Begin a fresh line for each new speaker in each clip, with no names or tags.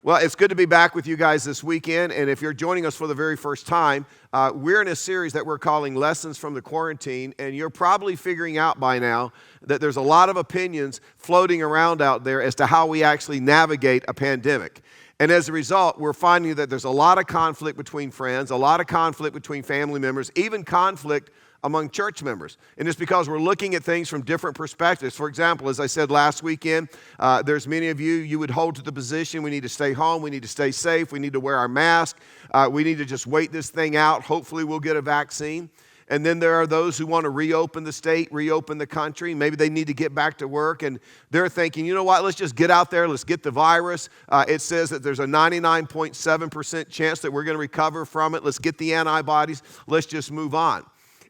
Well, it's good to be back with you guys this weekend, and if you're joining us for the very first time, we're in a series that we're calling Lessons from the Quarantine, and you're probably figuring out by now that there's a lot of opinions floating around out there as to how we actually navigate a pandemic. And as a result, we're finding that there's a lot of conflict between friends, a lot of conflict between family members, even conflict among church members. And it's because we're looking at things from different perspectives. For example, as I said last weekend, there's many of you would hold to the position, we need to stay home, we need to stay safe, we need to wear our mask, we need to just wait this thing out, hopefully we'll get a vaccine. And then there are those who want to reopen the state, reopen the country. Maybe they need to get back to work, and they're thinking, you know what, let's just get out there, let's get the virus. It says that there's a 99.7% chance that we're going to recover from it. Let's get the antibodies. Let's just move on.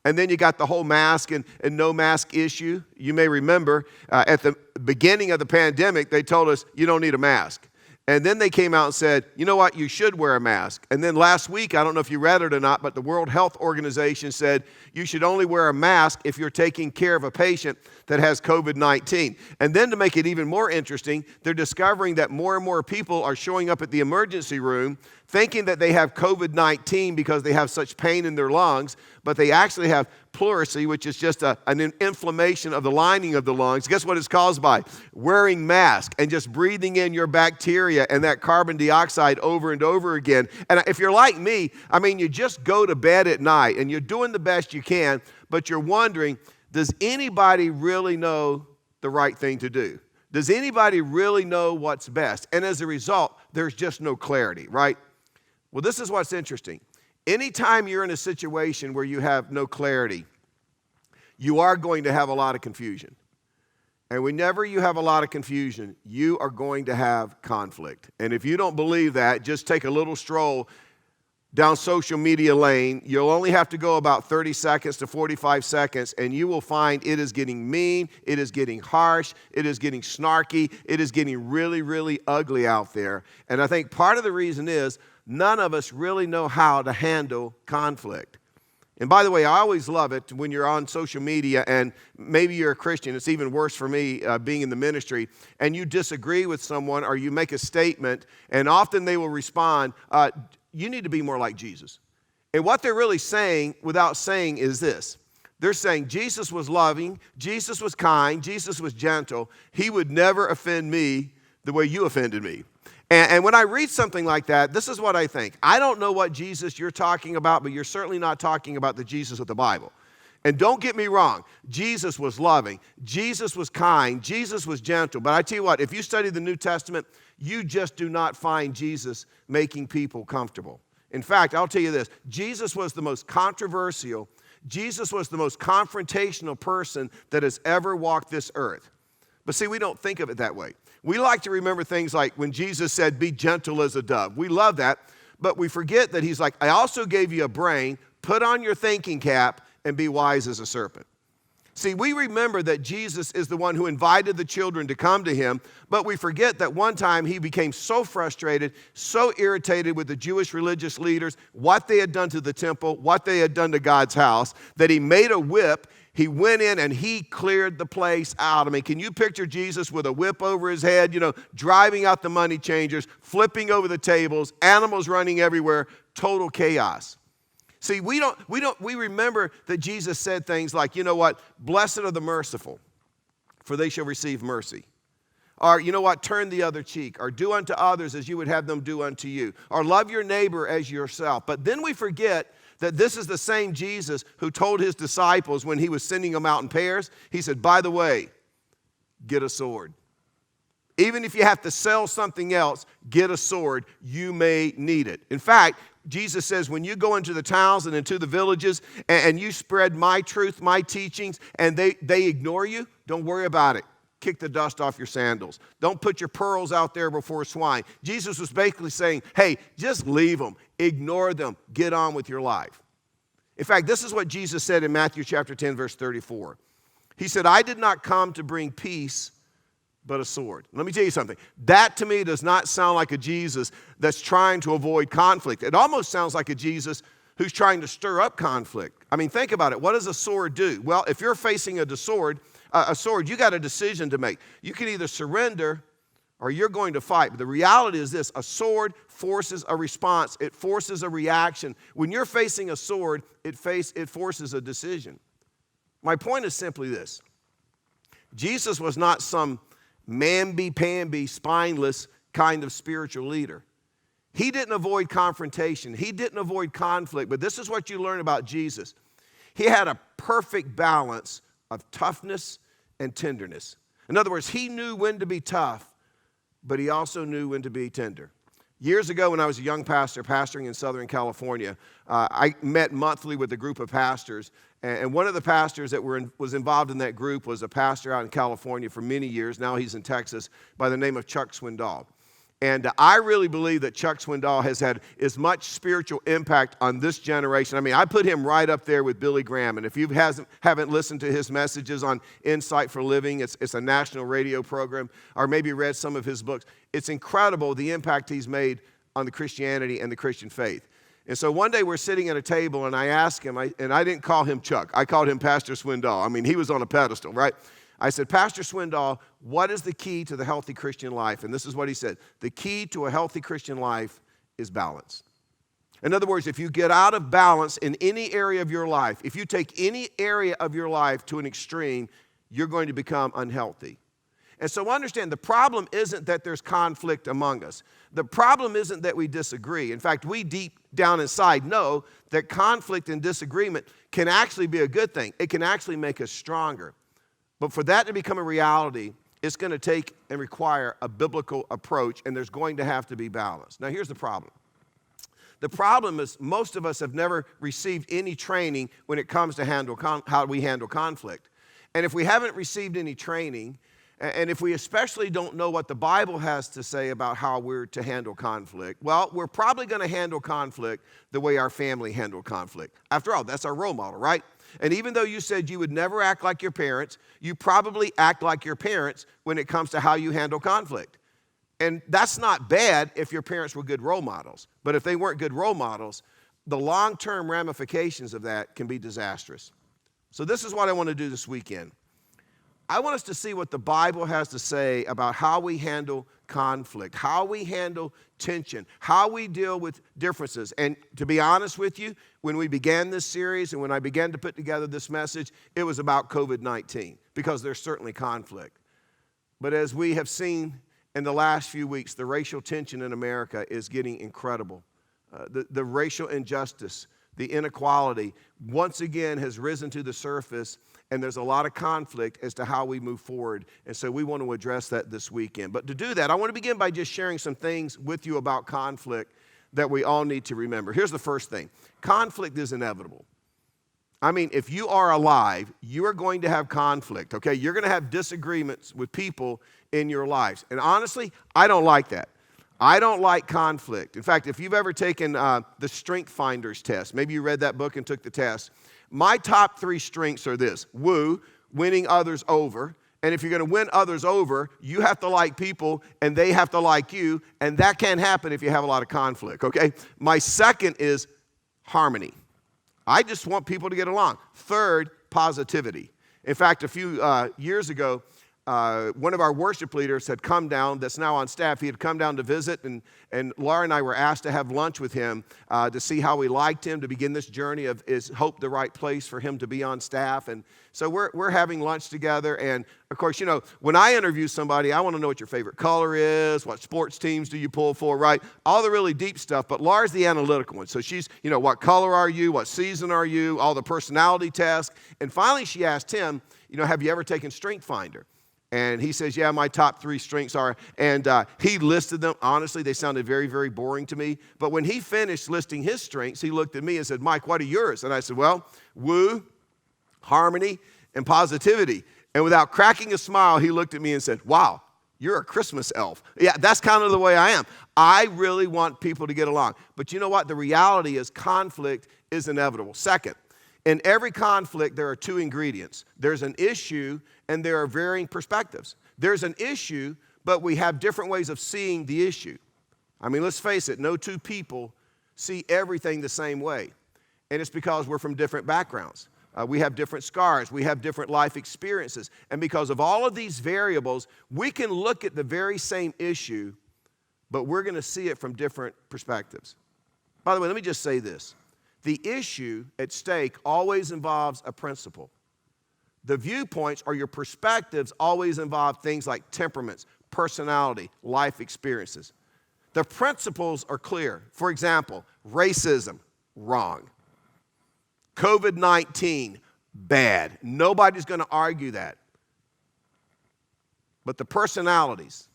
And then you got the whole mask and no mask issue. You may remember at the beginning of the pandemic, they told us you don't need a mask. And then they came out and said, you know what, you should wear a mask. And then last week, I don't know if you read it or not, but the World Health Organization said you should only wear a mask if you're taking care of a patient that has COVID-19. And then to make it even more interesting, they're discovering that more and more people are showing up at the emergency room thinking that they have COVID-19 because they have such pain in their lungs, but they actually have pleurisy, which is just an inflammation of the lining of the lungs. Guess what it's caused by? Wearing masks and just breathing in your bacteria and that carbon dioxide over and over again. And if you're like me, I mean, you just go to bed at night and you're doing the best you can, but you're wondering, does anybody really know the right thing to do? Does anybody really know what's best? And as a result, there's just no clarity, right? Well, this is what's interesting. Anytime you're in a situation where you have no clarity, you are going to have a lot of confusion. And whenever you have a lot of confusion, you are going to have conflict. And if you don't believe that, just take a little stroll down social media lane. You'll only have to go about 30 seconds to 45 seconds, and you will find it is getting mean, it is getting harsh, it is getting snarky, it is getting really, really ugly out there. And I think part of the reason is none of us really know how to handle conflict. And by the way, I always love it when you're on social media and maybe you're a Christian. It's even worse for me being in the ministry, and you disagree with someone or you make a statement, and often they will respond, you need to be more like Jesus. And what they're really saying without saying is this. They're saying Jesus was loving, Jesus was kind, Jesus was gentle. He would never offend me the way you offended me. And when I read something like that, this is what I think. I don't know what Jesus you're talking about, but you're certainly not talking about the Jesus of the Bible. And don't get me wrong, Jesus was loving, Jesus was kind, Jesus was gentle. But I tell you what, if you study the New Testament, you just do not find Jesus making people comfortable. In fact, I'll tell you this, Jesus was the most controversial, Jesus was the most confrontational person that has ever walked this earth. But see, we don't think of it that way. We like to remember things like when Jesus said, be gentle as a dove. We love that, but we forget that he's like, I also gave you a brain, put on your thinking cap, and be wise as a serpent. See, we remember that Jesus is the one who invited the children to come to him, but we forget that one time he became so frustrated, so irritated with the Jewish religious leaders, what they had done to the temple, what they had done to God's house, that he made a whip. He went in and he cleared the place out. I mean, can you picture Jesus with a whip over his head, driving out the money changers, flipping over the tables, animals running everywhere, total chaos. See, we remember that Jesus said things like, you know what, blessed are the merciful, for they shall receive mercy. Or, you know what, turn the other cheek, or do unto others as you would have them do unto you, or love your neighbor as yourself. But then we forget that this is the same Jesus who told his disciples when he was sending them out in pairs, he said, by the way, get a sword. Even if you have to sell something else, get a sword. You may need it. In fact, Jesus says, when you go into the towns and into the villages and you spread my truth, my teachings, and they ignore you, don't worry about it. Kick the dust off your sandals. Don't put your pearls out there before swine. Jesus was basically saying, hey, just leave them. Ignore them. Get on with your life. In fact, this is what Jesus said in Matthew chapter 10, verse 34. He said, I did not come to bring peace, but a sword. Let me tell you something. That to me does not sound like a Jesus that's trying to avoid conflict. It almost sounds like a Jesus who's trying to stir up conflict. I mean, think about it. What does a sword do? Well, if you're facing a sword, you got a decision to make. You can either surrender or you're going to fight. But the reality is this: a sword forces a response. It forces a reaction. When you're facing a sword, it forces a decision. My point is simply this: Jesus was not some mamby-pamby, spineless kind of spiritual leader. He didn't avoid confrontation. He didn't avoid conflict. But this is what you learn about Jesus. He had a perfect balance of toughness and tenderness. In other words, he knew when to be tough, but he also knew when to be tender. Years ago, when I was a young pastor pastoring in Southern California, I met monthly with a group of pastors. And one of the pastors that was involved in that group was a pastor out in California for many years. Now he's in Texas, by the name of Chuck Swindoll. And I really believe that Chuck Swindoll has had as much spiritual impact on this generation. I mean, I put him right up there with Billy Graham. And if you haven't listened to his messages on Insight for Living, it's a national radio program, or maybe read some of his books, it's incredible the impact he's made on the Christianity and the Christian faith. And so one day we're sitting at a table, and I asked him, and I didn't call him Chuck. I called him Pastor Swindoll. I mean, he was on a pedestal, right? I said, Pastor Swindoll, what is the key to the healthy Christian life? And this is what he said: the key to a healthy Christian life is balance. In other words, if you get out of balance in any area of your life, if you take any area of your life to an extreme, you're going to become unhealthy. And so understand, the problem isn't that there's conflict among us. The problem isn't that we disagree. In fact, we deep down inside know that conflict and disagreement can actually be a good thing. It can actually make us stronger. But for that to become a reality, it's going to take and require a biblical approach, and there's going to have to be balance. Now, here's the problem. The problem is most of us have never received any training when it comes to how we handle conflict. And if we haven't received any training, and if we especially don't know what the Bible has to say about how we're to handle conflict, well, we're probably going to handle conflict the way our family handled conflict. After all, that's our role model, right? And even though you said you would never act like your parents, you probably act like your parents when it comes to how you handle conflict. And that's not bad if your parents were good role models. But if they weren't good role models, the long-term ramifications of that can be disastrous. So this is what I want to do this weekend. I want us to see what the Bible has to say about how we handle conflict, how we handle tension, how we deal with differences. And to be honest with you, when we began this series and when I began to put together this message, it was about COVID-19, because there's certainly conflict. But as we have seen in the last few weeks, the racial tension in America is getting incredible. The racial injustice, the inequality, once again has risen to the surface, and there's a lot of conflict as to how we move forward. And so we want to address that this weekend. But to do that, I want to begin by just sharing some things with you about conflict that we all need to remember. Here's the first thing. Conflict is inevitable. I mean, if you are alive, you are going to have conflict, okay? You're going to have disagreements with people in your lives. And honestly, I don't like that. I don't like conflict. In fact, if you've ever taken the Strength Finders test, maybe you read that book and took the test, my top 3 strengths are this: woo, winning others over. And if you're going to win others over, you have to like people and they have to like you. And that can't happen if you have a lot of conflict, okay? My second is harmony. I just want people to get along. Third, positivity. In fact, a few years ago, one of our worship leaders had come down, that's now on staff. He had come down to visit, and Laura and I were asked to have lunch with him to see how we liked him, to begin this journey of, is Hope the right place for him to be on staff? And so we're having lunch together, and of course, you know, when I interview somebody, I want to know what your favorite color is, what sports teams do you pull for, right? All the really deep stuff, but Laura's the analytical one. So she's, you know, what color are you, what season are you, all the personality tests. And finally she asked him, you know, have you ever taken Strength Finder? And he says, yeah, my top 3 strengths are, and he listed them. Honestly, they sounded very, very boring to me. But when he finished listing his strengths, he looked at me and said, Mike, what are yours? And I said, well, woo, harmony, and positivity. And without cracking a smile, he looked at me and said, wow, you're a Christmas elf. Yeah, that's kind of the way I am. I really want people to get along. But you know what? The reality is conflict is inevitable. Second, in every conflict, there are 2 ingredients. There's an issue, and there are varying perspectives. There's an issue, but we have different ways of seeing the issue. I mean, let's face it, no 2 people see everything the same way. And it's because we're from different backgrounds. We have different scars. We have different life experiences. And because of all of these variables, we can look at the very same issue, but we're going to see it from different perspectives. By the way, let me just say this. The issue at stake always involves a principle. The viewpoints or your perspectives always involve things like temperaments, personality, life experiences. The principles are clear. For example, racism, wrong. COVID-19, bad. Nobody's going to argue that. But the personalities,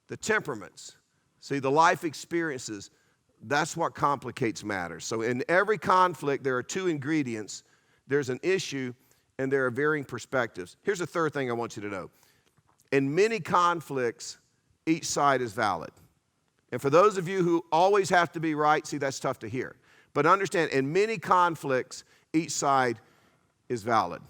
the temperaments, see, the life experiences, that's what complicates matters. So in every conflict, there are two ingredients. There's an issue, and there are varying perspectives. Here's the third thing I want you to know. In many conflicts, each side is valid. And for those of you who always have to be right, see, that's tough to hear. But understand, in many conflicts, each side is valid.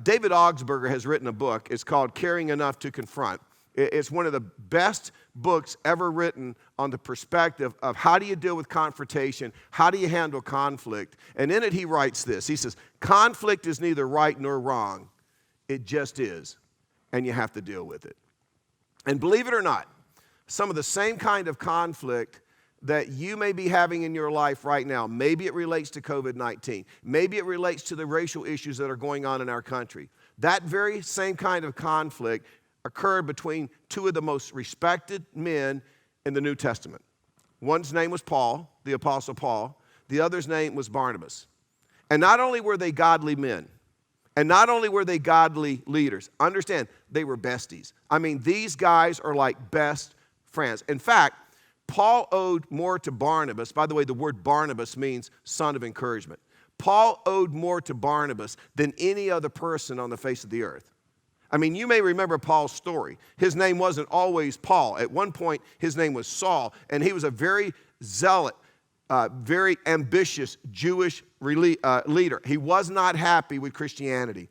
David Augsburger has written a book. It's called Caring Enough to Confront. It's one of the best books ever written on the perspective of how do you deal with confrontation, how do you handle conflict. And in it he writes this. He says, conflict is neither right nor wrong. It just is. And you have to deal with it. And believe it or not, some of the same kind of conflict that you may be having in your life right now, maybe it relates to COVID-19, maybe it relates to the racial issues that are going on in our country. That very same kind of conflict occurred between two of the most respected men in the New Testament. One's name was Paul, the Apostle Paul. The other's name was Barnabas. And not only were they godly men, and not only were they godly leaders, understand, they were besties. I mean, these guys are like best friends. In fact, Paul owed more to Barnabas. By the way, the word Barnabas means son of encouragement. Paul owed more to Barnabas than any other person on the face of the earth. I mean, you may remember Paul's story. His name wasn't always Paul. At one point, his name was Saul, and he was a very zealot, very ambitious Jewish leader. He was not happy with Christianity.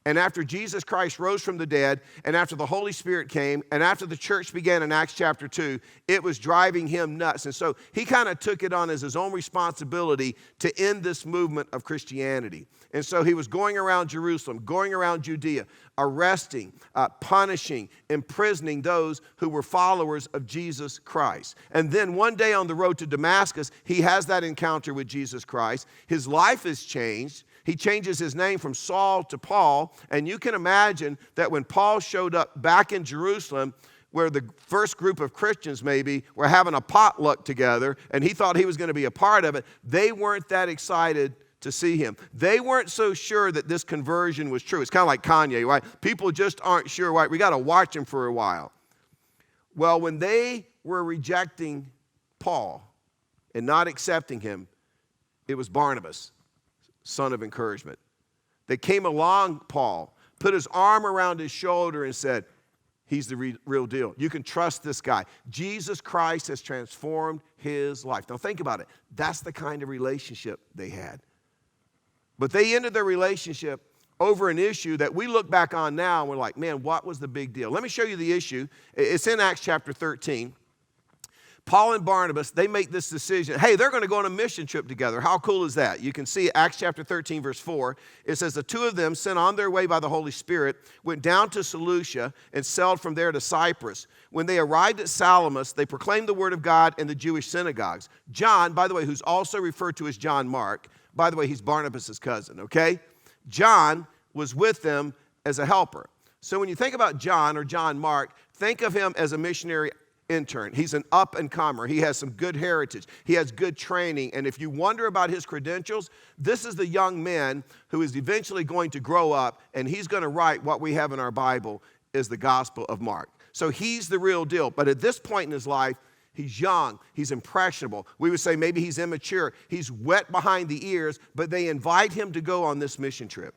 And after Jesus Christ rose from the dead, and after the Holy Spirit came, and after the church began in Acts chapter 2, it was driving him nuts. And so he kind of took it on as his own responsibility to end this movement of Christianity. And so he was going around Jerusalem, going around Judea, arresting, punishing, imprisoning those who were followers of Jesus Christ. And then one day on the road to Damascus, he has that encounter with Jesus Christ. His life is changed. He changes his name from Saul to Paul, and you can imagine that when Paul showed up back in Jerusalem, where the first group of Christians maybe were having a potluck together, and he thought he was going to be a part of it, they weren't that excited to see him. They weren't so sure that this conversion was true. It's kind of like Kanye, right? People just aren't sure, right? We got to watch him for a while. Well, when they were rejecting Paul and not accepting him, it was Barnabas, son of encouragement. They came along Paul, put his arm around his shoulder and said, he's the real deal. You can trust this guy. Jesus Christ has transformed his life. Now think about it. That's the kind of relationship they had. But they ended their relationship over an issue that we look back on now and we're like, man, what was the big deal? Let me show you the issue. It's in Acts chapter 13. Paul and Barnabas, they make this decision. Hey, they're going to go on a mission trip together. How cool is that? You can see Acts chapter 13, verse 4. It says, the two of them, sent on their way by the Holy Spirit, went down to Seleucia and sailed from there to Cyprus. When they arrived at Salamis, they proclaimed the word of God in the Jewish synagogues. John, by the way, who's also referred to as John Mark, by the way, he's Barnabas' cousin, okay? John was with them as a helper. So when you think about John or John Mark, think of him as a missionary intern. He's an up-and-comer. He has some good heritage. He has good training. And if you wonder about his credentials, this is the young man who is eventually going to grow up, and he's going to write what we have in our Bible is the Gospel of Mark. So he's the real deal. But at this point in his life, he's young. He's impressionable. We would say maybe he's immature. He's wet behind the ears, but they invite him to go on this mission trip.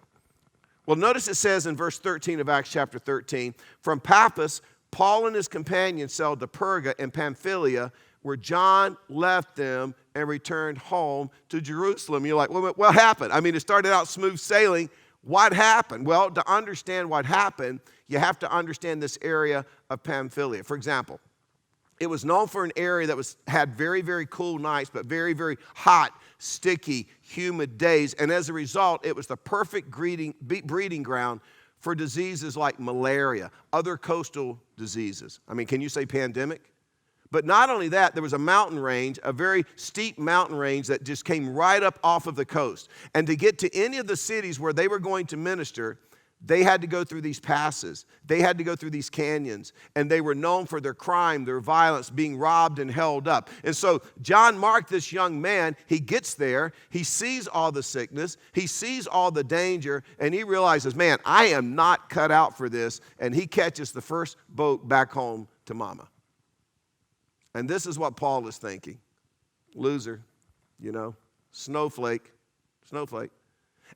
Well, notice it says in verse 13 of Acts chapter 13, from Paphos, Paul and his companions sailed to Perga in Pamphylia, where John left them and returned home to Jerusalem. You're like, well, what happened? I mean, it started out smooth sailing. What happened? Well, to understand what happened, you have to understand this area of Pamphylia. For example, It was known for an area that had very, very cool nights, but very, very hot, sticky, humid days. And as a result, it was the perfect breeding ground for diseases like malaria, other coastal diseases. I mean, can you say pandemic? But not only that, there was a mountain range, a very steep mountain range that just came right up off of the coast. And to get to any of the cities where they were going to minister, they had to go through these passes. They had to go through these canyons. And they were known for their crime, their violence, being robbed and held up. And so John Mark, this young man, he gets there. He sees all the sickness. He sees all the danger. And he realizes, man, I am not cut out for this. And he catches the first boat back home to mama. And this is what Paul is thinking. Loser, snowflake.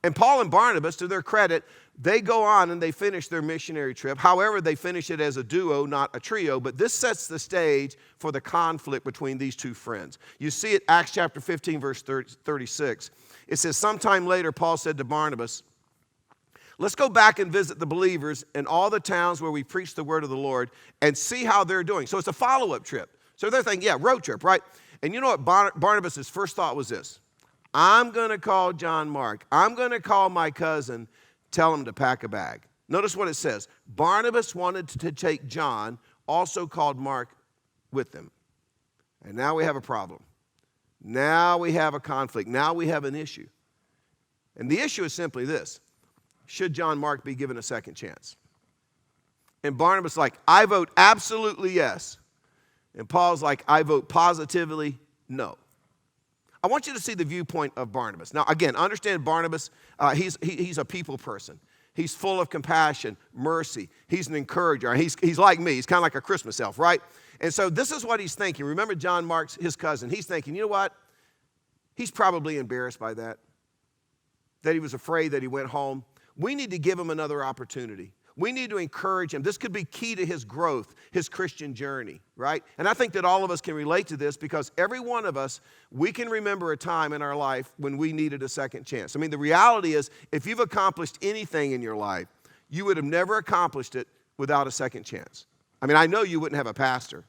And Paul and Barnabas, to their credit, they go on and they finish their missionary trip. However, they finish it as a duo, not a trio. But this sets the stage for the conflict between these two friends. You see it, Acts chapter 15, verse 36. It says, sometime later, Paul said to Barnabas, let's go back and visit the believers in all the towns where we preach the word of the Lord and see how they're doing. So it's a follow-up trip. So they're thinking, yeah, road trip, right? And you know what Barnabas' first thought was this? I'm going to call John Mark. I'm going to call my cousin, tell him to pack a bag. Notice what it says. Barnabas wanted to take John, also called Mark, with them. And now we have a problem. Now we have a conflict. Now we have an issue. And the issue is simply this. Should John Mark be given a second chance? And Barnabas is like, I vote absolutely yes. And Paul's like, I vote positively no. I want you to see the viewpoint of Barnabas. Now, again, understand Barnabas, he's a people person. He's full of compassion, mercy. He's an encourager. He's like me. He's kind of like a Christmas elf, right? And so this is what he's thinking. Remember John Mark's, his cousin. He's thinking, you know what? He's probably embarrassed by that he was afraid that he went home. We need to give him another opportunity. We need to encourage him. This could be key to his growth, his Christian journey, right? And I think that all of us can relate to this because every one of us, we can remember a time in our life when we needed a second chance. I mean, the reality is, if you've accomplished anything in your life, you would have never accomplished it without a second chance. I mean, I know you wouldn't have a pastor.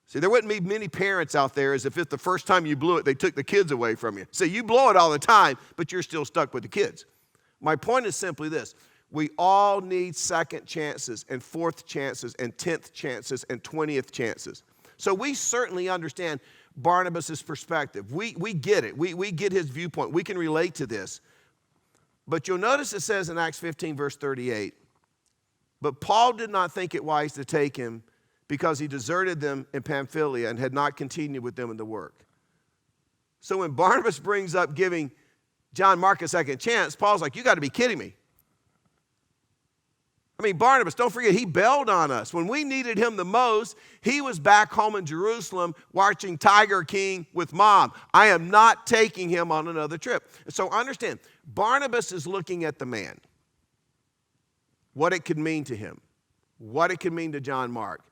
See, there wouldn't be many parents out there as if the first time you blew it, they took the kids away from you. So you blow it all the time, but you're still stuck with the kids. My point is simply this. We all need second chances and fourth chances and 10th chances and 20th chances. So we certainly understand Barnabas' perspective. We get it. We get his viewpoint. We can relate to this. But you'll notice it says in Acts 15, verse 38, but Paul did not think it wise to take him because he deserted them in Pamphylia and had not continued with them in the work. So when Barnabas brings up giving John Mark a second chance, Paul's like, you got to be kidding me. I mean, Barnabas, don't forget, he bailed on us. When we needed him the most, he was back home in Jerusalem watching Tiger King with mom. I am not taking him on another trip. So understand, Barnabas is looking at the man, what it could mean to him, what it could mean to John Mark.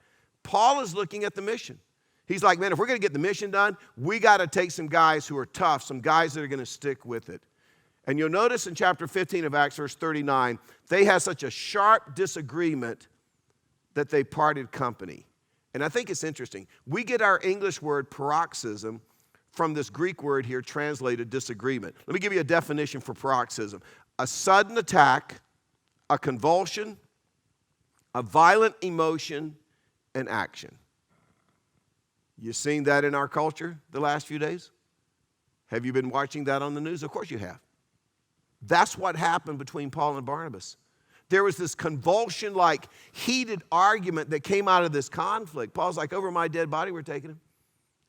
Paul is looking at the mission. He's like, man, if we're going to get the mission done, we got to take some guys who are tough, some guys that are going to stick with it. And you'll notice in chapter 15 of Acts, verse 39, they had such a sharp disagreement that they parted company. And I think it's interesting. We get our English word paroxysm from this Greek word here translated disagreement. Let me give you a definition for paroxysm. A sudden attack, a convulsion, a violent emotion, and action. You seen that in our culture the last few days? Have you been watching that on the news? Of course you have. That's what happened between Paul and Barnabas. There was this convulsion-like heated argument that came out of this conflict. Paul's like, over my dead body, we're taking him.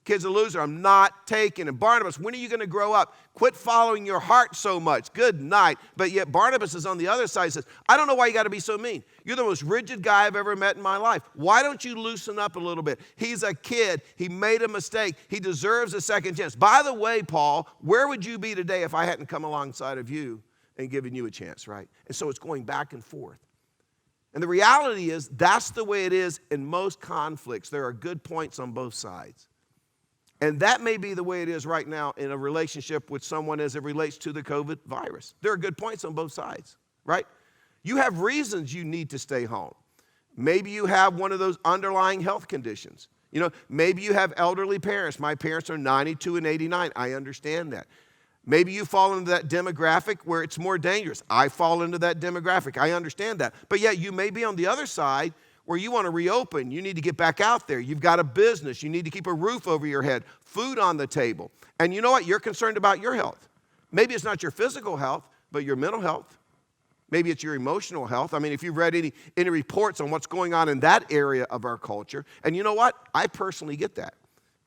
Kid's a loser, I'm not taking him. Barnabas, when are you going to grow up? Quit following your heart so much. Good night. But yet Barnabas is on the other side and says, I don't know why you got to be so mean. You're the most rigid guy I've ever met in my life. Why don't you loosen up a little bit? He's a kid. He made a mistake. He deserves a second chance. By the way, Paul, where would you be today if I hadn't come alongside of you and given you a chance, right? And so it's going back and forth. And the reality is that's the way it is in most conflicts. There are good points on both sides. And that may be the way it is right now in a relationship with someone as it relates to the COVID virus. There are good points on both sides, right? You have reasons you need to stay home. Maybe you have one of those underlying health conditions. You know, maybe you have elderly parents. My parents are 92 and 89. I understand that. Maybe you fall into that demographic where it's more dangerous. I fall into that demographic. I understand that. But yet you may be on the other side where you want to reopen. You need to get back out there. You've got a business. You need to keep a roof over your head, food on the table. And you know what? You're concerned about your health. Maybe it's not your physical health, but your mental health. Maybe it's your emotional health. I mean, if you've read any reports on what's going on in that area of our culture, and you know what? I personally get that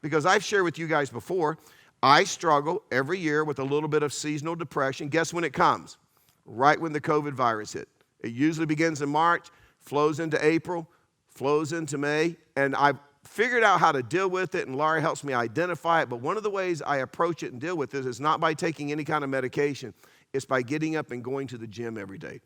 because I've shared with you guys before, I struggle every year with a little bit of seasonal depression. Guess when it comes? Right when the COVID virus hit. It usually begins in March, flows into April, flows into May, and I've figured out how to deal with it, and Laura helps me identify it, but one of the ways I approach it and deal with it is not by taking any kind of medication. It's by getting up and going to the gym every day.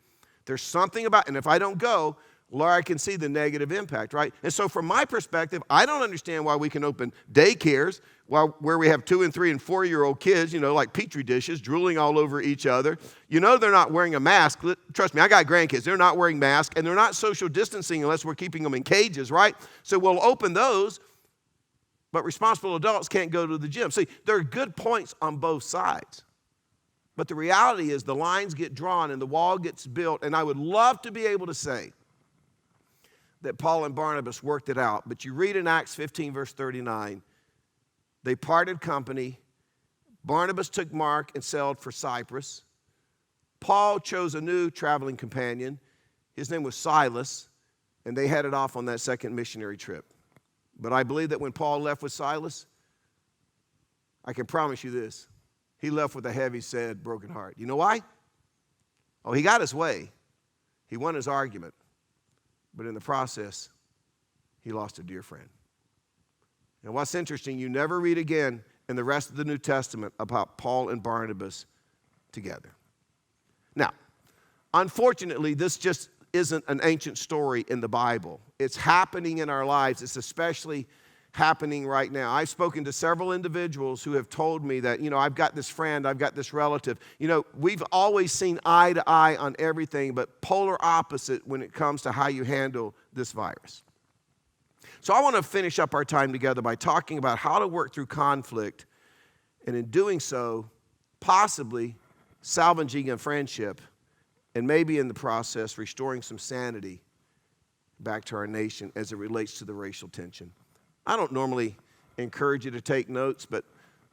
There's something about, and if I don't go, Laura can see the negative impact, right? And so from my perspective, I don't understand why we can open daycares where we have 2 and 3 and 4-year-old kids, you know, like Petri dishes, drooling all over each other. You know they're not wearing a mask. Trust me, I got grandkids. They're not wearing masks, and they're not social distancing unless we're keeping them in cages, right? So we'll open those, but responsible adults can't go to the gym. See, there are good points on both sides. But the reality is the lines get drawn and the wall gets built, and I would love to be able to say that Paul and Barnabas worked it out. But you read in Acts 15, verse 39, they parted company. Barnabas took Mark and sailed for Cyprus. Paul chose a new traveling companion. His name was Silas, and they headed off on that second missionary trip. But I believe that when Paul left with Silas, I can promise you this, he left with a heavy, sad, broken heart. You know why? Oh, he got his way. He won his argument. But in the process, he lost a dear friend. And what's interesting, you never read again in the rest of the New Testament about Paul and Barnabas together. Now, unfortunately, this just isn't an ancient story in the Bible. It's happening in our lives. It's especially happening right now. I've spoken to several individuals who have told me that, you know, I've got this friend, I've got this relative. You know, we've always seen eye to eye on everything, but polar opposite when it comes to how you handle this virus. So I want to finish up our time together by talking about how to work through conflict, and in doing so, possibly salvaging a friendship, and maybe in the process restoring some sanity back to our nation as it relates to the racial tension. I don't normally encourage you to take notes, but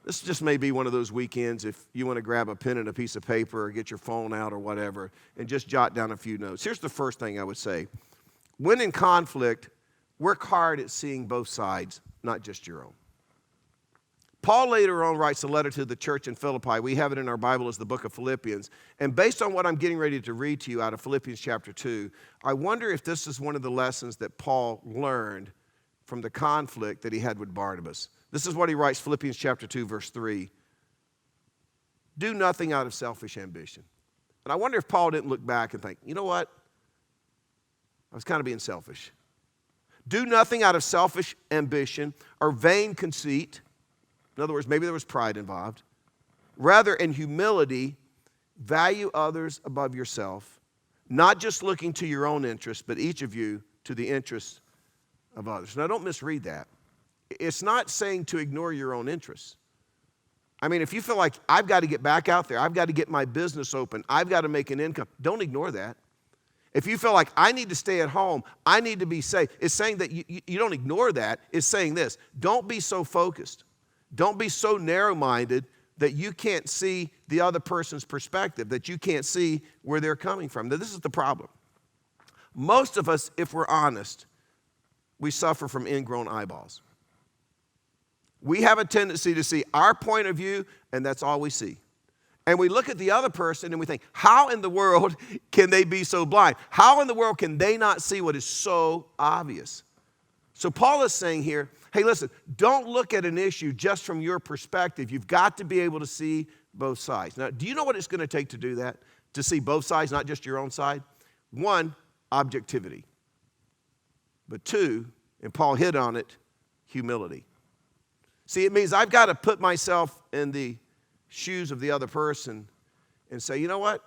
this just may be one of those weekends if you want to grab a pen and a piece of paper or get your phone out or whatever and just jot down a few notes. Here's the first thing I would say. When in conflict, work hard at seeing both sides, not just your own. Paul later on writes a letter to the church in Philippi. We have it in our Bible as the book of Philippians. And based on what I'm getting ready to read to you out of Philippians chapter 2, I wonder if this is one of the lessons that Paul learned from the conflict that he had with Barnabas. This is what he writes, Philippians chapter 2, verse 3. Do nothing out of selfish ambition. And I wonder if Paul didn't look back and think, you know what? I was kind of being selfish. Do nothing out of selfish ambition or vain conceit. In other words, maybe there was pride involved. Rather, in humility, value others above yourself, not just looking to your own interests, but each of you to the interests of others. Now, don't misread that. It's not saying to ignore your own interests. I mean, if you feel like I've got to get back out there, I've got to get my business open, I've got to make an income, don't ignore that. If you feel like I need to stay at home, I need to be safe, it's saying that you don't ignore that. It's saying this, don't be so focused. Don't be so narrow-minded that you can't see the other person's perspective, that you can't see where they're coming from. Now, this is the problem. Most of us, if we're honest, we suffer from ingrown eyeballs. We have a tendency to see our point of view, and that's all we see. And we look at the other person and we think, how in the world can they be so blind? How in the world can they not see what is so obvious? So Paul is saying here, hey, listen, don't look at an issue just from your perspective. You've got to be able to see both sides. Now, do you know what it's going to take to do that? To see both sides, not just your own side? One, objectivity. But two, and Paul hit on it, humility. See, it means I've got to put myself in the shoes of the other person and say, you know what?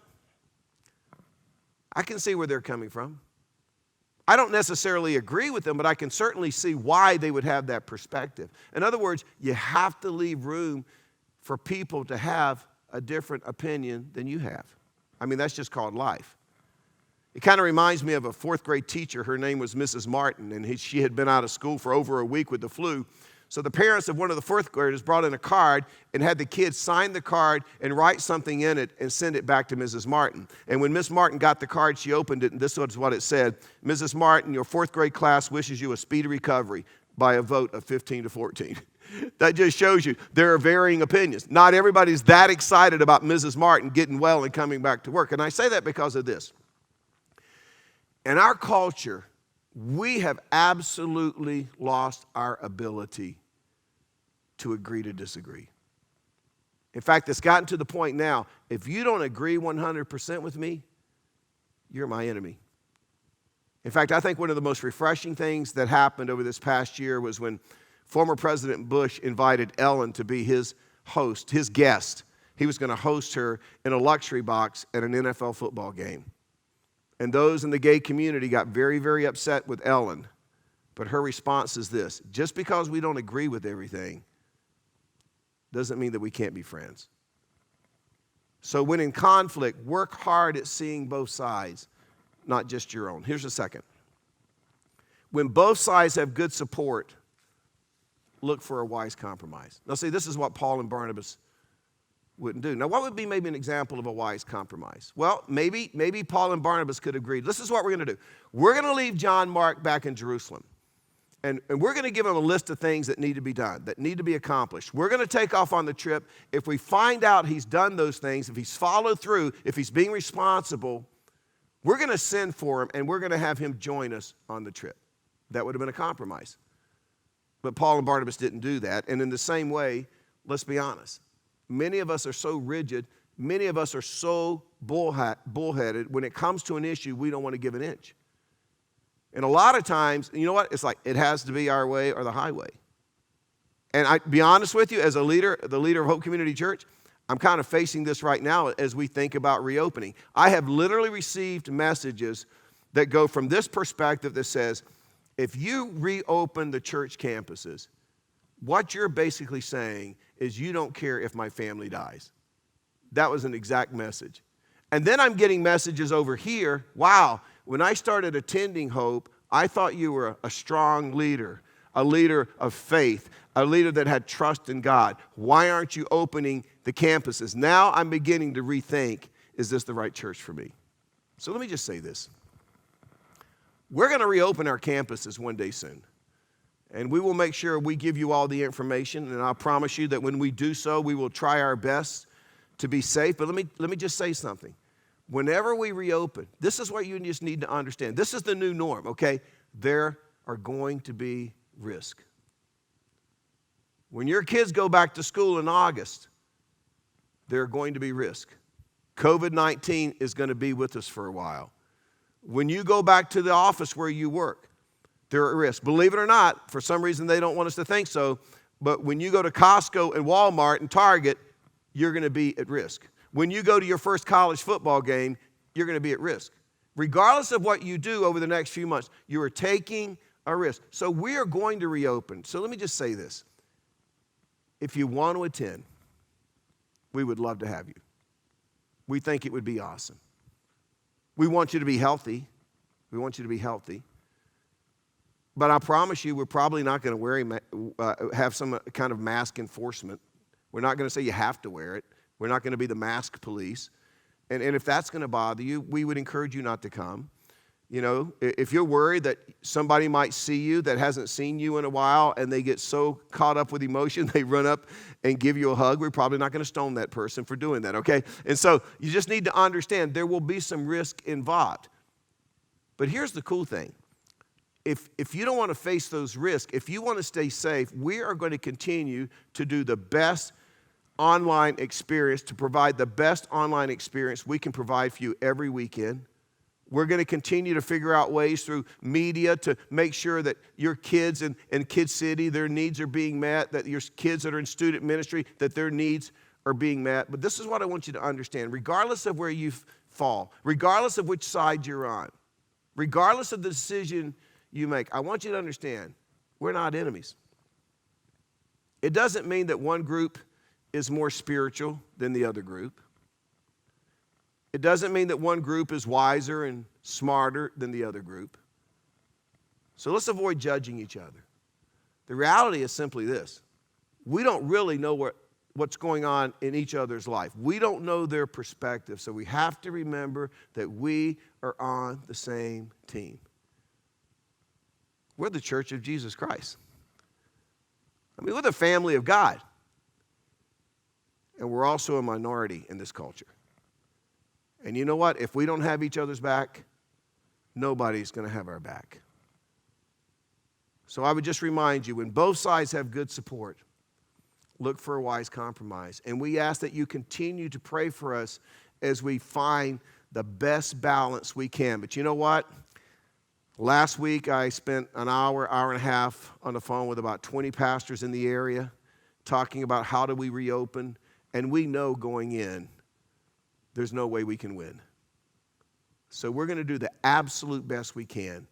I can see where they're coming from. I don't necessarily agree with them, but I can certainly see why they would have that perspective. In other words, you have to leave room for people to have a different opinion than you have. I mean, that's just called life. It kind of reminds me of a fourth grade teacher. Her name was Mrs. Martin, and she had been out of school for over a week with the flu. So the parents of one of the fourth graders brought in a card and had the kids sign the card and write something in it and send it back to Mrs. Martin. And when Miss Martin got the card, she opened it, and this was what it said. Mrs. Martin, your fourth grade class wishes you a speedy recovery by a vote of 15 to 14. That just shows you there are varying opinions. Not everybody's that excited about Mrs. Martin getting well and coming back to work. And I say that because of this. In our culture, we have absolutely lost our ability to agree to disagree. In fact, it's gotten to the point now, if you don't agree 100% with me, you're my enemy. In fact, I think one of the most refreshing things that happened over this past year was when former President Bush invited Ellen to be his host, his guest. He was going to host her in a luxury box at an NFL football game. And those in the gay community got very, very upset with Ellen. But her response is this: just because we don't agree with everything doesn't mean that we can't be friends. So when in conflict, work hard at seeing both sides, not just your own. Here's the second. When both sides have good support, look for a wise compromise. Now see, this is what Paul and Barnabas wouldn't do. Now what would be maybe an example of a wise compromise? Well, maybe Paul and Barnabas could agree. This is what we're going to do. We're going to leave John Mark back in Jerusalem. And we're going to give him a list of things that need to be done, that need to be accomplished. We're going to take off on the trip. If we find out he's done those things, if he's followed through, if he's being responsible, we're going to send for him and we're going to have him join us on the trip. That would have been a compromise. But Paul and Barnabas didn't do that. And in the same way, let's be honest. Many of us are so rigid. Many of us are so bullheaded. When it comes to an issue, we don't want to give an inch. And a lot of times, you know what? It's like it has to be our way or the highway. And I be honest with you, as a leader, the leader of Hope Community Church, I'm kind of facing this right now as we think about reopening. I have literally received messages that go from this perspective that says, if you reopen the church campuses, what you're basically saying is you don't care if my family dies. That was an exact message. And then I'm getting messages over here, wow, when I started attending Hope, I thought you were a strong leader, a leader of faith, a leader that had trust in God. Why aren't you opening the campuses? Now I'm beginning to rethink, is this the right church for me? So let me just say this. We're going to reopen our campuses one day soon. And we will make sure we give you all the information. And I'll promise you that when we do so, we will try our best to be safe. But let me just say something. Whenever we reopen, this is what you just need to understand. This is the new norm, okay? There are going to be risk. When your kids go back to school in August, there are going to be risk. COVID-19 is going to be with us for a while. When you go back to the office where you work, there are risks. Believe it or not, for some reason they don't want us to think so, but when you go to Costco and Walmart and Target, you're going to be at risk. When you go to your first college football game, you're going to be at risk. Regardless of what you do over the next few months, you are taking a risk. So we are going to reopen. So let me just say this. If you want to attend, we would love to have you. We think it would be awesome. We want you to be healthy. We want you to be healthy. But I promise you, we're probably not going to have some kind of mask enforcement. We're not going to say you have to wear it. We're not going to be the mask police. And if that's going to bother you, we would encourage you not to come. You know, if you're worried that somebody might see you that hasn't seen you in a while and they get so caught up with emotion, they run up and give you a hug, we're probably not going to stone that person for doing that, okay? And so you just need to understand there will be some risk involved. But here's the cool thing. If you don't want to face those risks, if you want to stay safe, we are going to continue to do the best online experience, to provide the best online experience we can provide for you every weekend. We're going to continue to figure out ways through media to make sure that your kids in Kid City, their needs are being met, that your kids that are in student ministry, that their needs are being met. But this is what I want you to understand. Regardless of where you fall, regardless of which side you're on, regardless of the decision you make, I want you to understand, we're not enemies. It doesn't mean that one group is more spiritual than the other group. It doesn't mean that one group is wiser and smarter than the other group. So let's avoid judging each other. The reality is simply this. We don't really know what's going on in each other's life. We don't know their perspective, so we have to remember that we are on the same team. We're the church of Jesus Christ. I mean, we're the family of God. And we're also a minority in this culture. And you know what? If we don't have each other's back, nobody's going to have our back. So I would just remind you, when both sides have good support, look for a wise compromise. And we ask that you continue to pray for us as we find the best balance we can. But you know what? Last week I spent an hour and a half on the phone with about 20 pastors in the area talking about how do we reopen. And we know going in, there's no way we can win. So we're going to do the absolute best we can.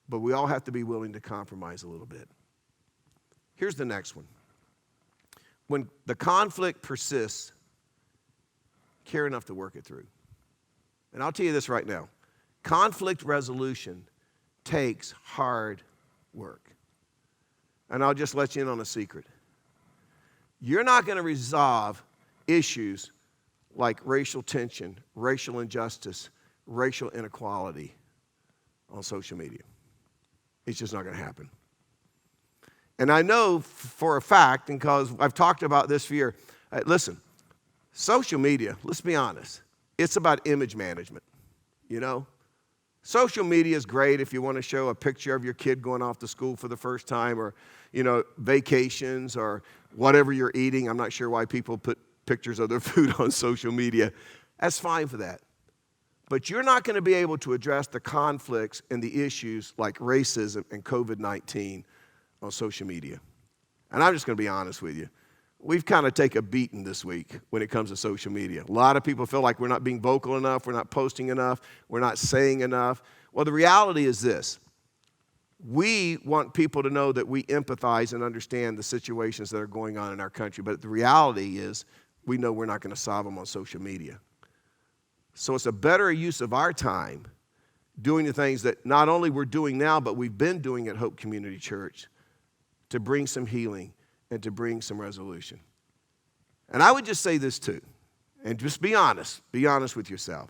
But we all have to be willing to compromise a little bit. Here's the next one. When the conflict persists, care enough to work it through. And I'll tell you this right now. Conflict resolution takes hard work. And I'll just let you in on a secret. You're not going to resolve issues like racial tension, racial injustice, racial inequality on social media. It's just not going to happen. And I know for a fact, and because I've talked about this for years, listen, social media, let's be honest, it's about image management, you know? Social media is great if you want to show a picture of your kid going off to school for the first time or, you know, vacations or whatever you're eating. I'm not sure why people put pictures of their food on social media. That's fine for that. But you're not going to be able to address the conflicts and the issues like racism and COVID-19 on social media. And I'm just going to be honest with you. We've kind of taken a beating this week when it comes to social media. A lot of people feel like we're not being vocal enough, we're not posting enough, we're not saying enough. Well, the reality is this. We want people to know that we empathize and understand the situations that are going on in our country. But the reality is we know we're not going to solve them on social media. So it's a better use of our time doing the things that not only we're doing now, but we've been doing at Hope Community Church to bring some healing and to bring some resolution. And I would just say this too, and just be honest with yourself.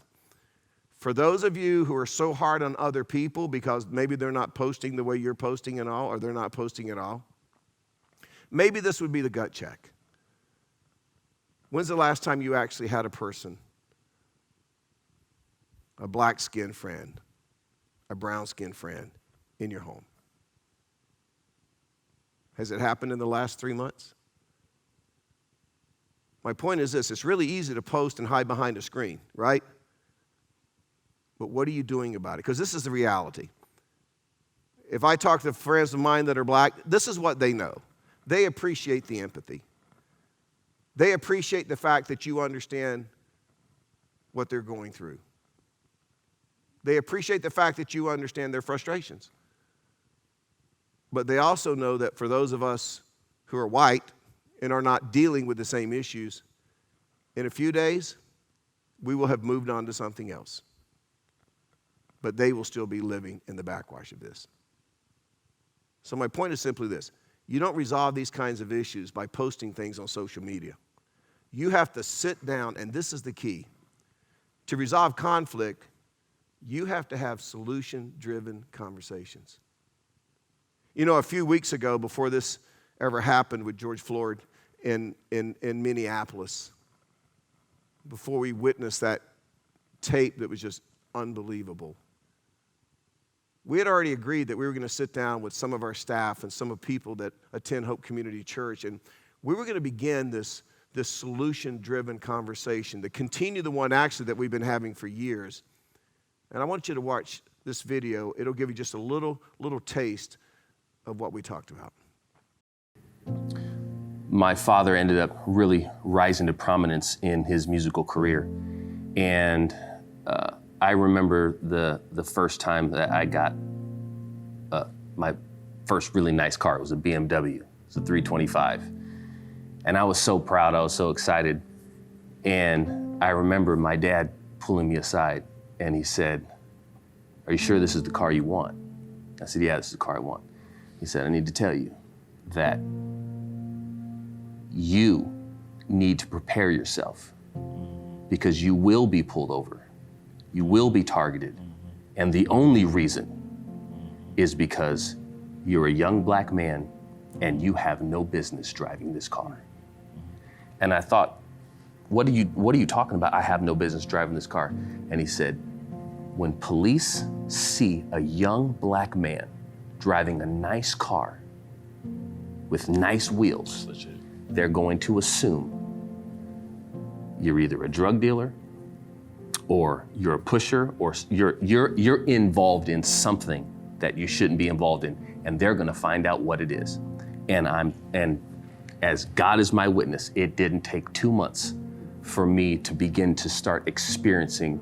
For those of you who are so hard on other people because maybe they're not posting the way you're posting and all, or they're not posting at all, maybe this would be the gut check. When's the last time you actually had a person, a black-skinned friend, a brown-skinned friend in your home? Has it happened in the last 3 months? My point is this, it's really easy to post and hide behind a screen, right? But what are you doing about it? Because this is the reality. If I talk to friends of mine that are black, this is what they know. They appreciate the empathy. They appreciate the fact that you understand what they're going through. They appreciate the fact that you understand their frustrations. But they also know that for those of us who are white and are not dealing with the same issues, in a few days, we will have moved on to something else. But they will still be living in the backwash of this. So my point is simply this. You don't resolve these kinds of issues by posting things on social media. You have to sit down, and this is the key. To resolve conflict, you have to have solution-driven conversations. You know, a few weeks ago, before this ever happened with George Floyd in Minneapolis, before we witnessed that tape that was just unbelievable, we had already agreed that we were going to sit down with some of our staff and some of people that attend Hope Community Church, and we were going to begin this solution-driven conversation, to continue the one actually that we've been having for years. And I want you to watch this video. It'll give you just a little taste of what we talked about.
My father ended up really rising to prominence in his musical career. And I remember the first time that I got my first really nice car. It was a BMW. It was a 325. And I was so proud. I was so excited. And I remember my dad pulling me aside and he said, "Are you sure this is the car you want?" I said, "Yeah, this is the car I want." He said, "I need to tell you that you need to prepare yourself because you will be pulled over. You will be targeted. And the only reason is because you're a young black man and you have no business driving this car." And I thought, what are you talking about? I have no business driving this car. And he said, when police see a young black man driving a nice car with nice wheels, they're going to assume you're either a drug dealer or you're a pusher or you're involved in something that you shouldn't be involved in, and they're gonna find out what it is. And as God is my witness, it didn't take 2 months for me to begin to start experiencing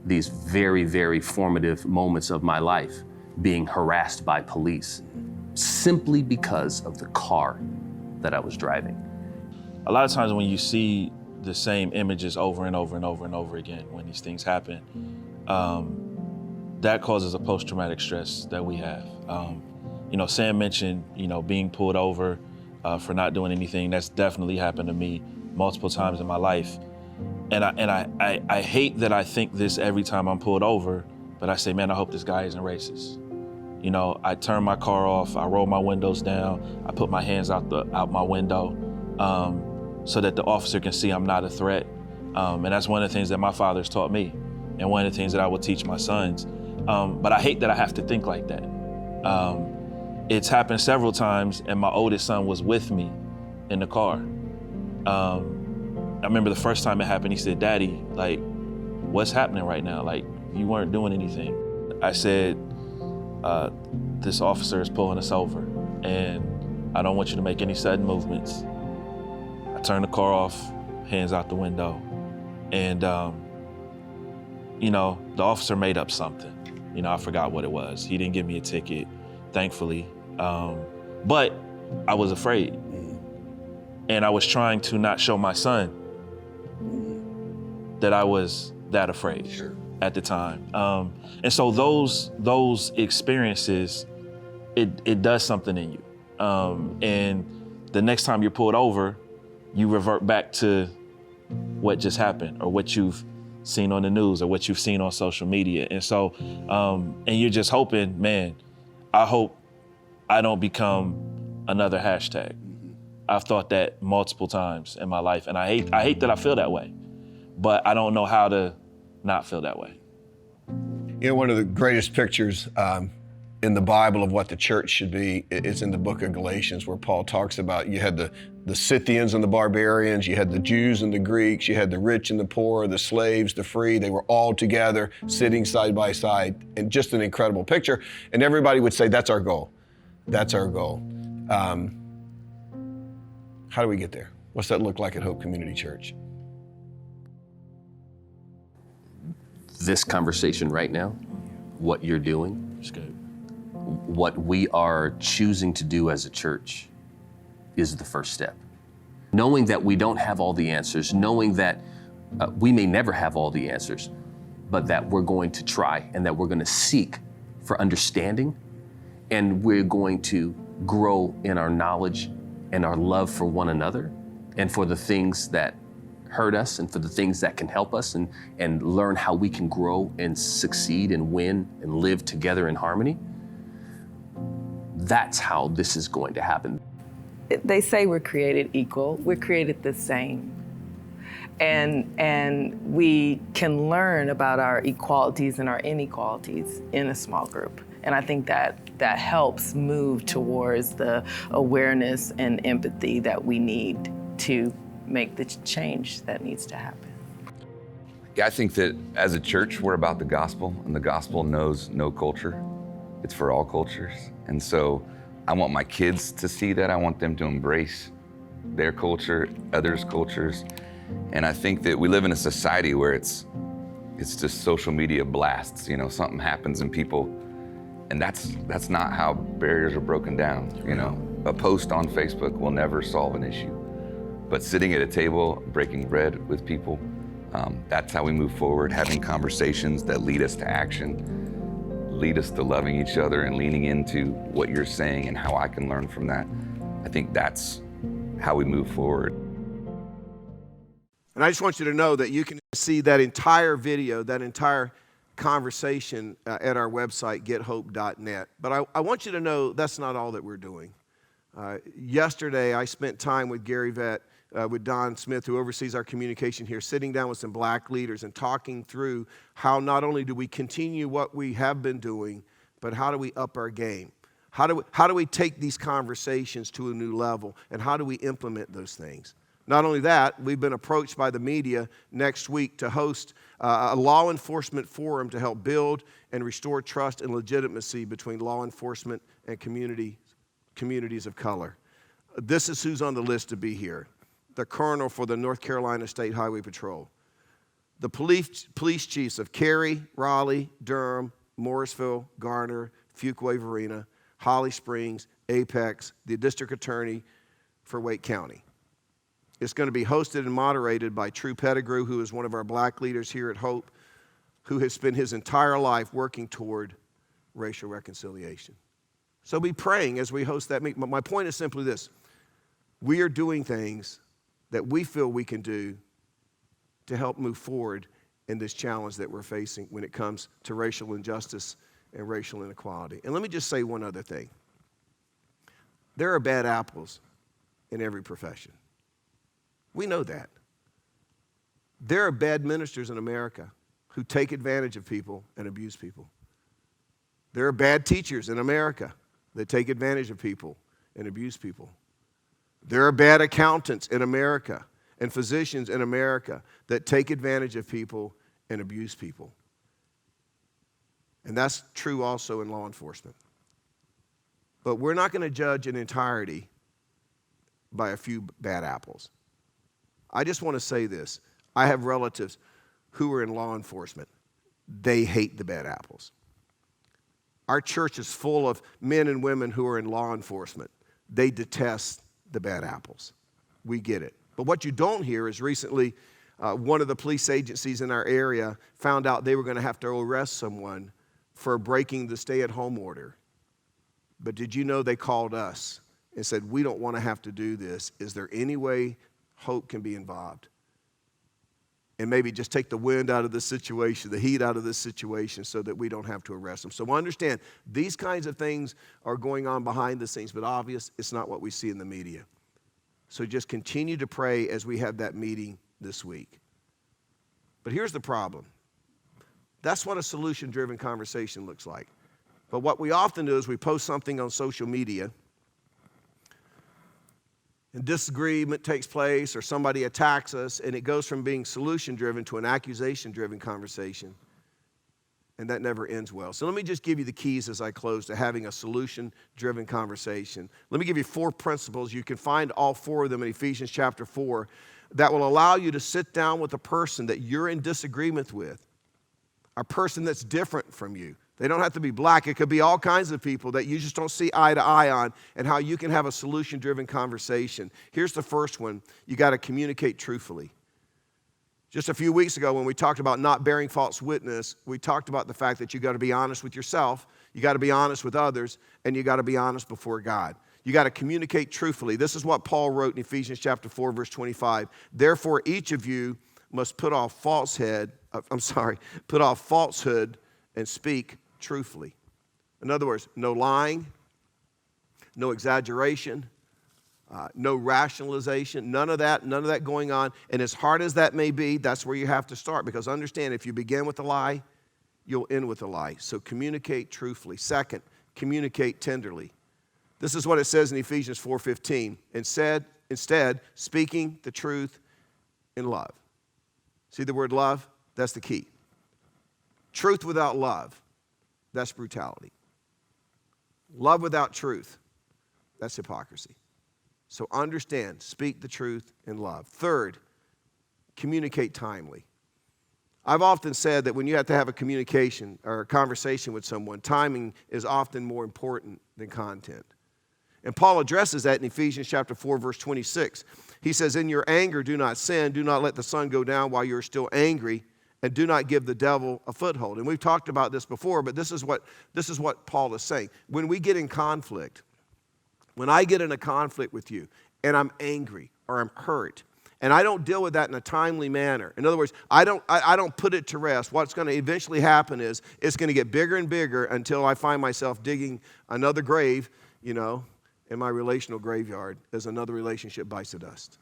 these very, very formative moments of my life, being harassed by police simply because of the car that I was driving.
A lot of times when you see the same images over and over and over and over again, when these things happen, that causes a post-traumatic stress that we have. Sam mentioned, being pulled over for not doing anything. That's definitely happened to me multiple times in my life. And I hate that I think this every time I'm pulled over, but I say, man, I hope this guy isn't racist. I turn my car off, I roll my windows down, I put my hands out my window so that the officer can see I'm not a threat. And that's one of the things that my father's taught me and one of the things that I will teach my sons. But I hate that I have to think like that. It's happened several times and my oldest son was with me in the car. I remember the first time it happened, he said, "Daddy, like, what's happening right now? Like, you weren't doing anything." I said, "This officer is pulling us over and I don't want you to make any sudden movements." I turned the car off, hands out the window, and the officer made up something. I forgot what it was. He didn't give me a ticket, thankfully, but I was afraid. And I was trying to not show my son that I was that afraid at the time. And so those experiences, it does something in you. And the next time you're pulled over, you revert back to what just happened or what you've seen on the news or what you've seen on social media. And so, and you're just hoping, man, I hope I don't become another hashtag. I've thought that multiple times in my life, and I hate that I feel that way, but I don't know how to not feel that way.
One of the greatest pictures in the Bible of what the church should be is in the book of Galatians, where Paul talks about you had the Scythians and the barbarians, you had the Jews and the Greeks, you had the rich and the poor, the slaves, the free. They were all together, sitting side by side, and just an incredible picture. And everybody would say, that's our goal. That's our goal. How do we get there? What's that look like at Hope Community Church?
This conversation right now, what you're doing,
It's good.
what we are choosing to do as a church is the first step. Knowing that we don't have all the answers, knowing that we may never have all the answers, but that we're going to try and that we're going to seek for understanding, and we're going to grow in our knowledge and our love for one another and for the things that hurt us and for the things that can help us, and learn how we can grow and succeed and win and live together in harmony. That's how this is going to happen.
They say we're created equal. We're created the same. And we can learn about our equalities and our inequalities in a small group. And I think that helps move towards the awareness and empathy that we need to make the change that needs to happen.
Yeah, I think that as a church, we're about the gospel, and the gospel knows no culture. It's for all cultures. And so I want my kids to see that. I want them to embrace their culture, others' cultures. And I think that we live in a society where it's it's just social media blasts. You know, something happens and people, and that's not how barriers are broken down. You know, a post on Facebook will never solve an issue, but sitting at a table, breaking bread with people, that's how we move forward. Having conversations that lead us to action, lead us to loving each other and leaning into what you're saying and how I can learn from that. I think that's how we move forward.
And I just want you to know that you can see that entire video, that entire conversation at our website, gethope.net. But I want you to know that's not all that we're doing. Yesterday, I spent time with Gary Vett, with Don Smith, who oversees our communication here, sitting down with some black leaders and talking through how not only do we continue what we have been doing, but how do we up our game? How do we take these conversations to a new level, and how do we implement those things? Not only that, we've been approached by the media next week to host a law enforcement forum to help build and restore trust and legitimacy between law enforcement and communities of color. This is who's on the list to be here. The colonel for the North Carolina State Highway Patrol, the police chiefs of Cary, Raleigh, Durham, Morrisville, Garner, Fuquay-Varina, Holly Springs, Apex, the district attorney for Wake County. It's going to be hosted and moderated by True Pettigrew, who is one of our black leaders here at Hope, who has spent his entire life working toward racial reconciliation. So be praying as we host that meeting. My point is simply this. We are doing things that we feel we can do to help move forward in this challenge that we're facing when it comes to racial injustice and racial inequality. And let me just say one other thing. There are bad apples in every profession. We know that. There are bad ministers in America who take advantage of people and abuse people. There are bad teachers in America that take advantage of people and abuse people. There are bad accountants in America and physicians in America that take advantage of people and abuse people. And that's true also in law enforcement. But we're not going to judge an entirety by a few bad apples. I just want to say this. I have relatives who are in law enforcement. They hate the bad apples. Our church is full of men and women who are in law enforcement. They detest the bad apples. We get it. But what you don't hear is recently one of the police agencies in our area found out they were going to have to arrest someone for breaking the stay-at-home order. But did you know they called us and said, we don't want to have to do this. Is there any way Hope can be involved? And maybe just take the wind out of this situation, the heat out of this situation, so that we don't have to arrest them. So understand, these kinds of things are going on behind the scenes, but obvious, it's not what we see in the media. So just continue to pray as we have that meeting this week. But here's the problem. That's what a solution-driven conversation looks like. But what we often do is we post something on social media, and disagreement takes place, or somebody attacks us, and it goes from being solution-driven to an accusation-driven conversation, and that never ends well. So let me just give you the keys as I close to having a solution-driven conversation. Let me give you 4 principles. You can find all 4 of them in Ephesians chapter 4 that will allow you to sit down with a person that you're in disagreement with, a person that's different from you. They don't have to be black. It could be all kinds of people that you just don't see eye to eye on, and how you can have a solution-driven conversation. Here's the first one. You got to communicate truthfully. Just a few weeks ago when we talked about not bearing false witness, we talked about the fact that you got to be honest with yourself, you got to be honest with others, and you got to be honest before God. You got to communicate truthfully. This is what Paul wrote in Ephesians chapter 4, verse 25. Therefore, each of you must put off falsehood and speak truthfully. In other words, no lying, no exaggeration, no rationalization, none of that going on. And as hard as that may be, that's where you have to start, because understand, if you begin with a lie, you'll end with a lie. So communicate truthfully. Second, communicate tenderly. This is what it says in Ephesians 4:15. Instead, speaking the truth in love. See the word love? That's the key. Truth without love, that's brutality. Love without truth, that's hypocrisy. So understand, speak the truth in love. Third, communicate timely. I've often said that when you have to have a communication or a conversation with someone, timing is often more important than content. And Paul addresses that in Ephesians chapter 4, verse 26. He says, in your anger, do not sin. Do not let the sun go down while you're still angry, and do not give the devil a foothold. And we've talked about this before, but this is what Paul is saying. When we get in conflict, when I get in a conflict with you, and I'm angry or I'm hurt, and I don't deal with that in a timely manner. In other words, I don't put it to rest. What's going to eventually happen is it's going to get bigger and bigger until I find myself digging another grave, in my relational graveyard as another relationshite bites the dust.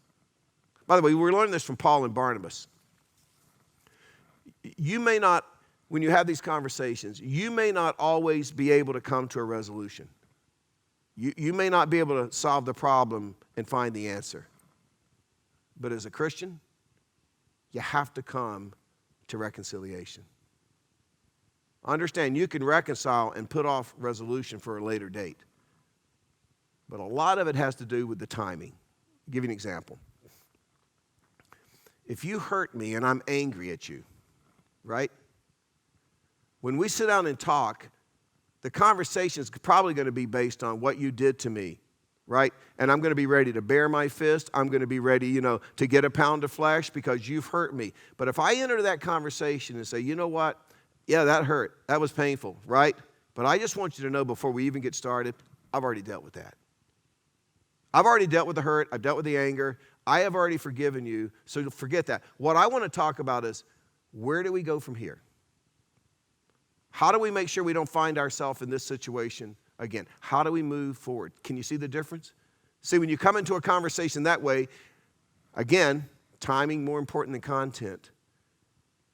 By the way, we learned this from Paul and Barnabas. You may not, when you have these conversations, you may not always be able to come to a resolution. You may not be able to solve the problem and find the answer. But as a Christian, you have to come to reconciliation. Understand, you can reconcile and put off resolution for a later date. But a lot of it has to do with the timing. I'll give you an example. If you hurt me and I'm angry at you, right? When we sit down and talk, the conversation is probably going to be based on what you did to me, right? And I'm going to be ready to bare my fist. I'm going to be ready, to get a pound of flesh because you've hurt me. But if I enter that conversation and say, you know what? Yeah, that hurt. That was painful, right? But I just want you to know before we even get started, I've already dealt with that. I've already dealt with the hurt. I've dealt with the anger. I have already forgiven you. So forget that. What I want to talk about is, where do we go from here? How do we make sure we don't find ourselves in this situation again? How do we move forward? Can you see the difference? See, when you come into a conversation that way, again, timing more important than content,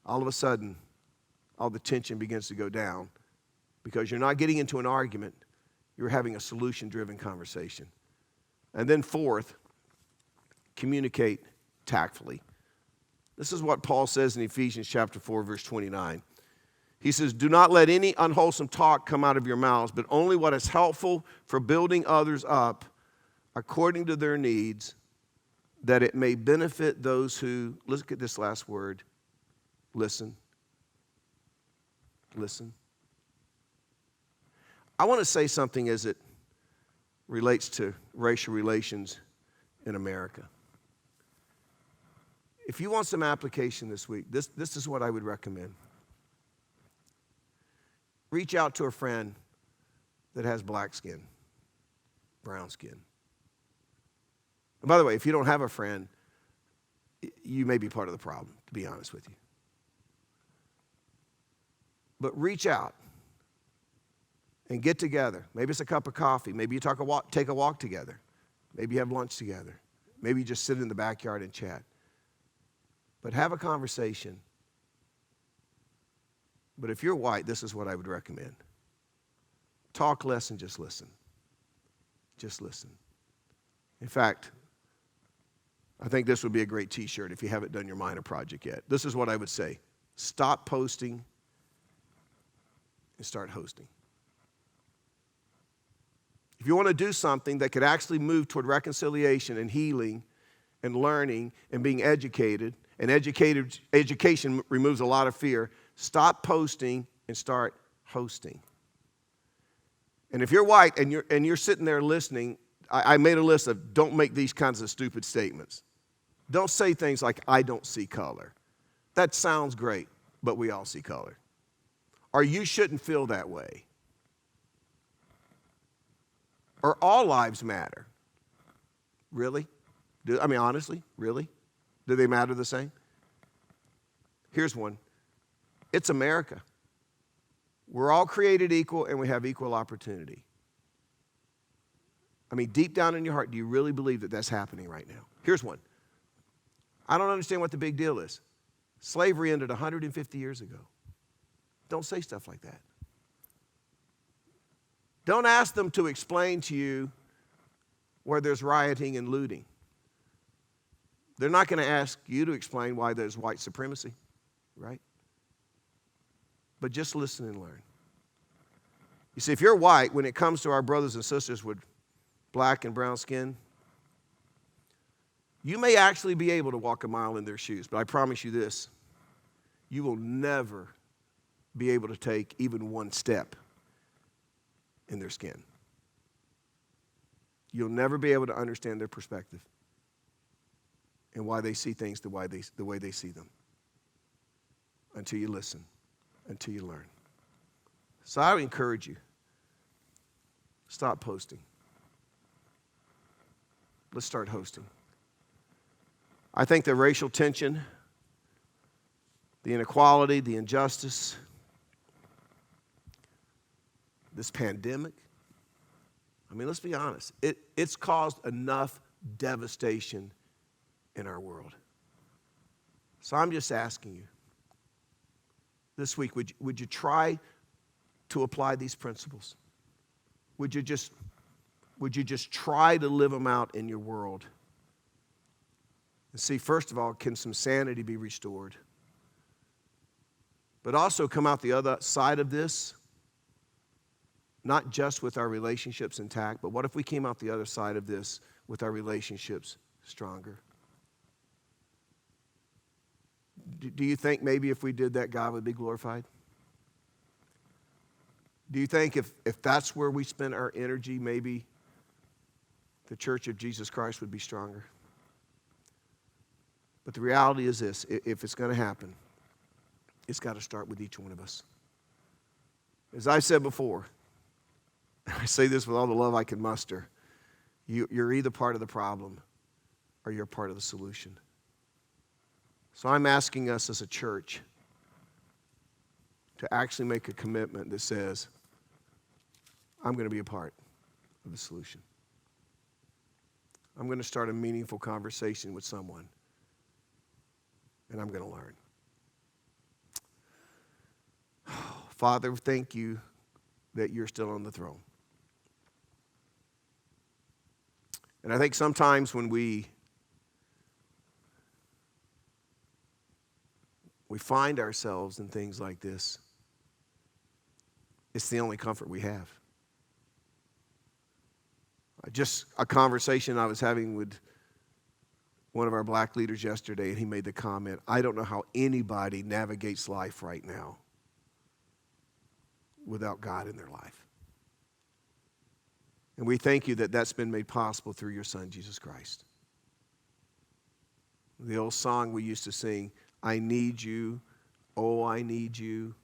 all of a sudden, all the tension begins to go down because you're not getting into an argument. You're having a solution-driven conversation. And then fourth, communicate tactfully. This is what Paul says in Ephesians chapter 4, verse 29. He says, do not let any unwholesome talk come out of your mouths, but only what is helpful for building others up according to their needs, that it may benefit those who, look at this last word, listen. Listen. I want to say something as it relates to racial relations in America. If you want some application this week, this is what I would recommend. Reach out to a friend that has black skin, brown skin. And by the way, if you don't have a friend, you may be part of the problem, to be honest with you. But reach out and get together. Maybe it's a cup of coffee. Maybe you take a walk together. Maybe you have lunch together. Maybe you just sit in the backyard and chat. But have a conversation. But if you're white, this is what I would recommend. Talk less and just listen. Just listen. In fact, I think this would be a great t-shirt if you haven't done your minor project yet. This is what I would say. Stop posting and start hosting. If you want to do something that could actually move toward reconciliation and healing and learning and being educated, and education removes a lot of fear, stop posting and start hosting. And if you're white and you're sitting there listening, I made a list of don't make these kinds of stupid statements. Don't say things like, I don't see color. That sounds great, but we all see color. Or you shouldn't feel that way. Or all lives matter. Really? Honestly, really? Do they matter the same? Here's one. It's America. We're all created equal and we have equal opportunity. Deep down in your heart, do you really believe that that's happening right now? Here's one. I don't understand what the big deal is. Slavery ended 150 years ago. Don't say stuff like that. Don't ask them to explain to you where there's rioting and looting. They're not going to ask you to explain why there's white supremacy, right? But just listen and learn. You see, if you're white, when it comes to our brothers and sisters with black and brown skin, you may actually be able to walk a mile in their shoes, but I promise you this. you will never be able to take even one step in their skin. You'll never be able to understand their perspective and why they see things the way they see them until you listen, until you learn. So I would encourage you, stop posting. Let's start hosting. I think the racial tension, the inequality, the injustice, this pandemic, I mean, let's be honest. It's caused enough devastation in our world. So I'm just asking you, this week, would you try to apply these principles? Would you just try to live them out in your world? And see, first of all, can some sanity be restored? But also come out the other side of this, not just with our relationships intact, but what if we came out the other side of this with our relationships stronger? Do you think maybe if we did that, God would be glorified? Do you think if that's where we spend our energy, maybe the Church of Jesus Christ would be stronger? But the reality is this, if it's going to happen, it's got to start with each one of us. As I said before, I say this with all the love I can muster, you're either part of the problem or you're part of the solution. So I'm asking us as a church to actually make a commitment that says, I'm going to be a part of the solution. I'm going to start a meaningful conversation with someone, and I'm going to learn. Father, thank you that you're still on the throne. And I think sometimes when we find ourselves in things like this, it's the only comfort we have. Just a conversation I was having with one of our black leaders yesterday, and he made the comment, I don't know how anybody navigates life right now without God in their life. And we thank you that that's been made possible through your Son, Jesus Christ. The old song we used to sing, I need you, oh, I need you,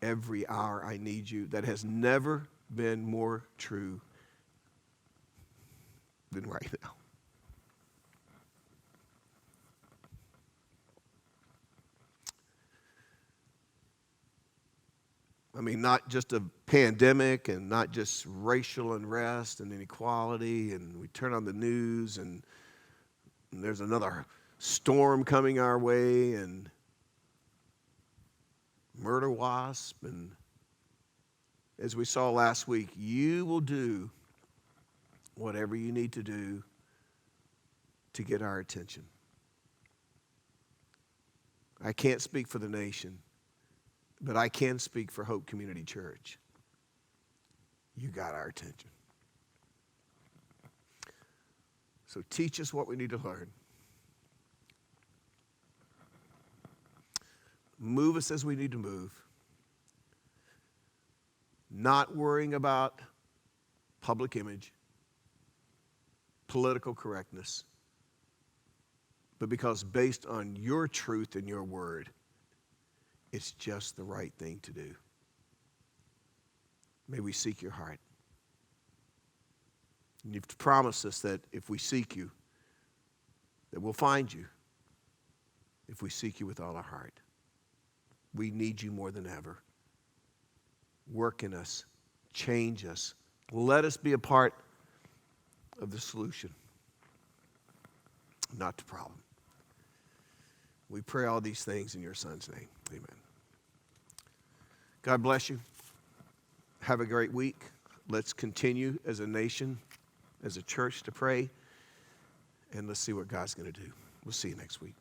every hour I need you, that has never been more true than right now. I mean, not just a pandemic and not just racial unrest and inequality, and we turn on the news and there's another storm coming our way and murder wasp, and as we saw last week, you will do whatever you need to do to get our attention. I can't speak for the nation, but I can speak for Hope Community Church. You got our attention. So teach us what we need to learn. Move us as we need to move. Not worrying about public image, political correctness, but because based on your truth and your word, it's just the right thing to do. May we seek your heart. And you've promised us that if we seek you, that we'll find you if we seek you with all our heart. We need you more than ever. Work in us, change us. Let us be a part of the solution, not the problem. We pray all these things in your Son's name. Amen. God bless you. Have a great week. Let's continue as a nation, as a church to pray, and let's see what God's going to do. We'll see you next week.